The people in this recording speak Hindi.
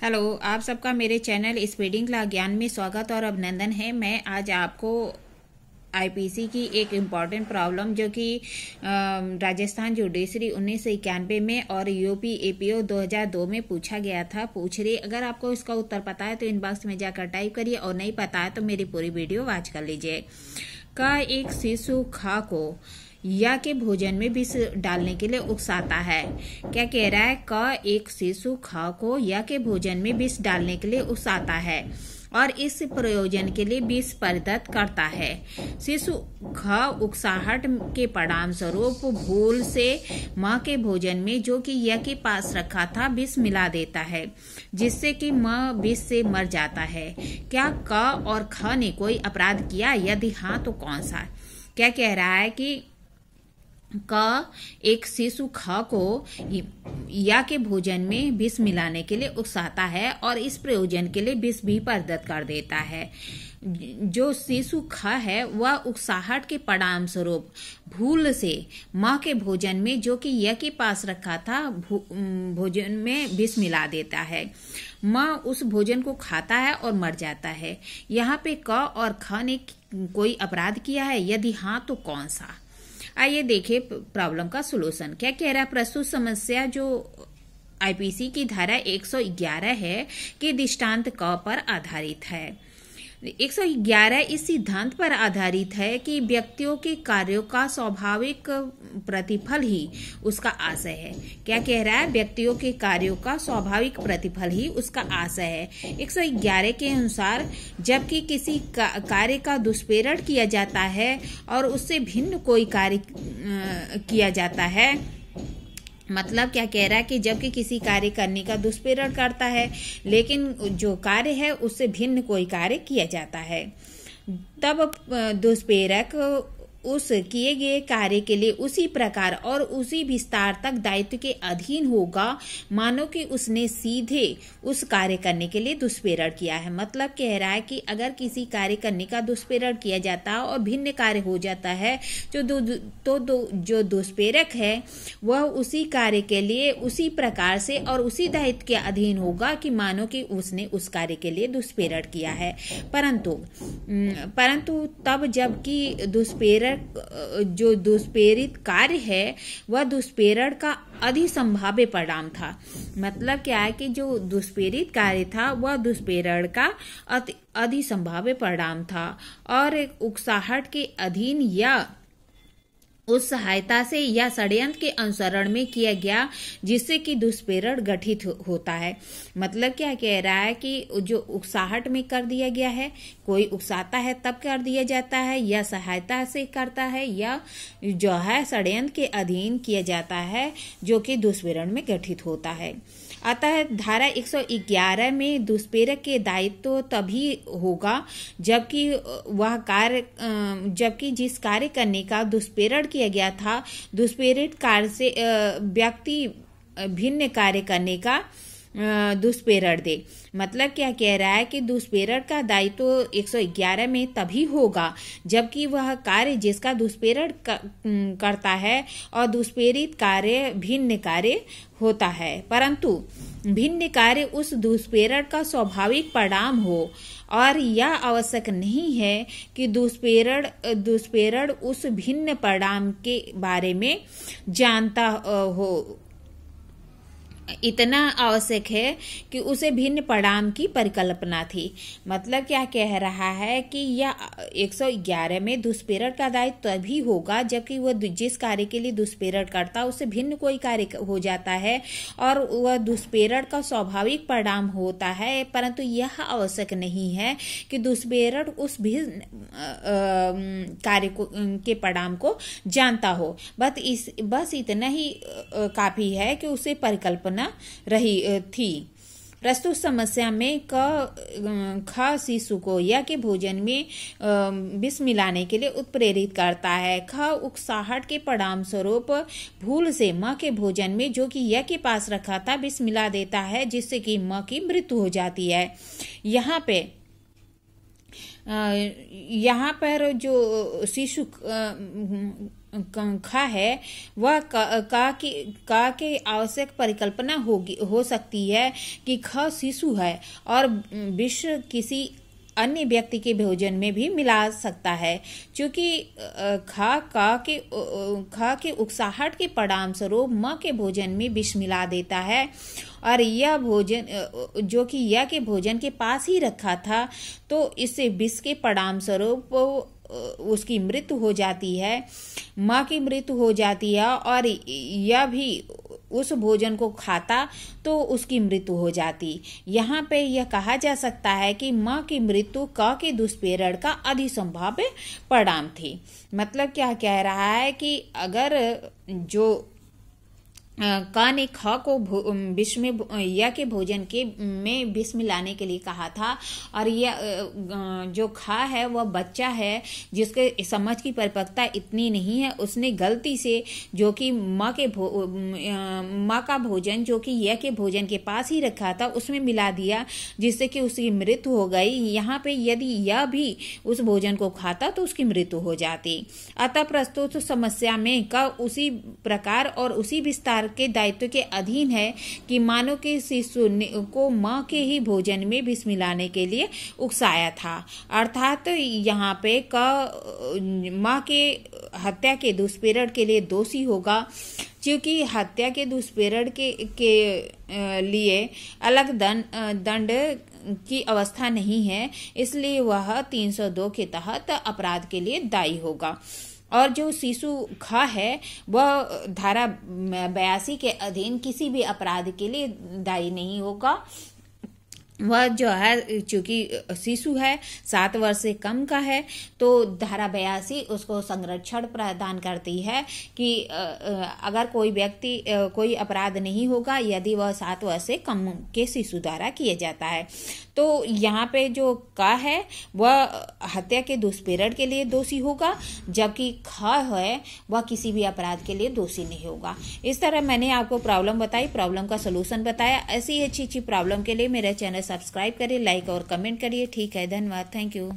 हेलो, आप सबका मेरे चैनल स्पीडिंग क्लास ज्ञान में स्वागत और अभिनंदन है। मैं आज आपको आईपीसी की एक इम्पॉर्टेंट प्रॉब्लम जो कि राजस्थान जुडिशरी 1991 में और यूपी एपीओ 2002 में पूछा गया था पूछ रही। अगर आपको इसका उत्तर पता है तो इनबॉक्स में जाकर टाइप करिए और नहीं पता है तो मेरी पूरी वीडियो वॉच कर लीजिए। का एक शिशु खा को या के भोजन में विष डालने के लिए उकसाता है। क्या कह रहा है? का एक शिशु खा को या के भोजन में विष डालने के लिए उकसाता है और इस प्रयोजन के लिए विष प्रदत्त करता है। शिशु खा उकसाहट के परिणाम स्वरूप भूल से माँ के भोजन में जो कि या के पास रखा था विष मिला देता है, जिससे कि माँ विष से मर जाता है। क्या का और ख ने कोई अपराध किया? यदि हाँ तो कौन सा? क्या कह रहा है कि का एक शिशु ख को या के भोजन में विष मिलाने के लिए उकसाता है और इस प्रयोजन के लिए विष भी प्रदत्त कर देता है। जो शिशु ख है वह उकसाहट के परिणाम स्वरूप भूल से माँ के भोजन में जो कि या के पास रखा था भोजन में विष मिला देता है। माँ उस भोजन को खाता है और मर जाता है। यहाँ पे क और ख ने कोई अपराध किया है? यदि हाँ तो कौन सा? आइए देखिए प्रॉब्लम का सॉल्यूशन। क्या कह रहा है? प्रस्तुत समस्या जो आईपीसी की धारा 111 है कि दृष्टांत क पर आधारित है। 111 इस सिद्धांत पर आधारित है कि व्यक्तियों के कार्यों का स्वाभाविक प्रतिफल ही उसका आशय है। क्या कह रहा है? व्यक्तियों के कार्यों का स्वाभाविक प्रतिफल ही उसका आशय है। 111 के अनुसार जबकि किसी कार्य का दुष्प्रेरण किया जाता है और उससे भिन्न कोई कार्य किया जाता है, मतलब क्या कह रहा है कि जबकि किसी कार्य करने का दुष्प्रेरण करता है लेकिन जो कार्य है उससे भिन्न कोई कार्य किया जाता है, तब दुष्प्रेरक उस किए गए कार्य के लिए उसी प्रकार और उसी विस्तार तक दायित्व के अधीन होगा मानो कि उसने सीधे उस कार्य करने के लिए दुष्प्रेरण किया है। मतलब कह रहा है कि अगर किसी कार्य करने का दुष्प्रेरण किया जाता है और भिन्न कार्य हो जाता है जो दुष्प्रेरक है वह उसी कार्य के लिए उसी प्रकार से और उसी दायित्व के अधीन होगा कि मानो कि उसने उस कार्य के लिए दुष्प्रेरण किया है। परंतु तब जबकि जो दुष्प्रेरित कार्य है वह दुष्प्रेरण का अधिसंभाव्य परिणाम था। मतलब क्या है कि जो दुष्प्रेरित कार्य था वह दुष्प्रेरण का अधिसंभाव्य परिणाम था और एक उकसाहट के अधीन या उस सहायता से या षड्यंत्र के अनुसरण में किया गया जिससे कि दुष्प्रेरण गठित होता है। मतलब क्या कह रहा है कि जो उकसाहट में कर दिया गया है, कोई उकसाता है तब कर दिया जाता है या सहायता से करता है या जो है षड्यंत्र के अधीन किया जाता है जो कि दुष्प्रेरण में गठित होता है। अतः धारा 111 में दुष्प्रेरक के दायित्व तभी होगा जबकि जिस कार्य करने का दुष्प्रेरण किया गया था दुष्प्रेरित कार्य से व्यक्ति भिन्न कार्य करने का दुष्प्रेरण दे। मतलब क्या कह रहा है कि दुष्प्रेरण का दायित्व 111 में तभी होगा जबकि वह कार्य जिसका दुष्प्रेरण करता है और दुष्प्रेरित कार्य भिन्न कार्य होता है, परंतु भिन्न कार्य उस दुष्प्रेरण का स्वाभाविक परिणाम हो और यह आवश्यक नहीं है कि दुष्प्रेरण उस भिन्न परिणाम के बारे में जानता हो। इतना आवश्यक है कि उसे भिन्न परिणाम की परिकल्पना थी। मतलब क्या कह रहा है कि यह 111 में दुष्प्रेरण का दायित्व तभी होगा जबकि वह जिस कार्य के लिए दुष्प्रेरण करता है उससे भिन्न कोई कार्य हो जाता है और वह दुष्प्रेरण का स्वाभाविक परिणाम होता है, परंतु यह आवश्यक नहीं है कि दुष्प्रेरण उस भिन्न कार्य के परिणाम को जानता हो। बस इतना ही काफी है कि उसे परिकल्पना रही थी। प्रस्तुत समस्या में ख शिशु को या के भोजन में विष मिलाने के लिए उत्प्रेरित करता है। ख उकसाहट के परिणाम स्वरूप भूल से माँ के भोजन में जो कि या के पास रखा था विष मिला देता है जिससे कि माँ की मृत्यु हो जाती है। यहाँ पर जो शिशु खा है वह का की आवश्यक परिकल्पना हो सकती है कि ख शिशु है और विष किसी अन्य व्यक्ति के भोजन में भी मिला सकता है, क्योंकि खा के उकसाहट के परिणाम स्वरूप माँ के भोजन में विष मिला देता है और यह भोजन जो कि यह के भोजन के पास ही रखा था, तो इससे विष के परिणाम स्वरूप उसकी मृत्यु हो जाती है, माँ की मृत्यु हो जाती है और यह भी उस भोजन को खाता तो उसकी मृत्यु हो जाती। यहाँ पे यह कहा जा सकता है कि माँ की मृत्यु क के दुष्प्रेरण का अधिसंभाव्य परिणाम थी। मतलब क्या कह रहा है कि अगर जो का ने ख को विष में या के भोजन के में विष मिलाने के लिए कहा था और यह जो खा है वह बच्चा है जिसके समझ की परिपक्वता इतनी नहीं है, उसने गलती से जो कि माँ का भोजन जो कि यह के भोजन के पास ही रखा था उसमें मिला दिया, जिससे कि उसकी मृत्यु हो गई। यहाँ पे यदि यह भी उस भोजन को खाता तो उसकी मृत्यु हो जाती। अतः प्रस्तुत समस्या में का उसी प्रकार और उसी विस्तार के दायित्व के अधीन है कि मानव के शिशु को माँ के ही भोजन में विष मिलाने के लिए उकसाया था, अर्थात यहाँ पे माँ के हत्या के दुष्प्रेरण के लिए दोषी होगा, क्योंकि हत्या के दुष्प्रेरण के लिए अलग दंड की अवस्था नहीं है, इसलिए वह 302 के तहत अपराध के लिए दायी होगा। और जो शिशु खा है वह धारा 82 के अधीन किसी भी अपराध के लिए दायी नहीं होगा। वह जो है चूंकि शिशु है 7 वर्ष से कम का है, तो धारा 82 उसको संरक्षण प्रदान करती है कि अगर कोई व्यक्ति कोई अपराध नहीं होगा यदि वह 7 वर्ष से कम के शिशु द्वारा किया जाता है। तो यहाँ पे जो का है वह हत्या के दुष्प्रेरण के लिए दोषी होगा, जबकि ख है वह किसी भी अपराध के लिए दोषी नहीं होगा। इस तरह मैंने आपको प्रॉब्लम बताई, प्रॉब्लम का सलूशन बताया। ऐसी अच्छी प्रॉब्लम के लिए मेरा चैनल सब्सक्राइब करिए, लाइक और कमेंट करिए। ठीक है, धन्यवाद, थैंक यू।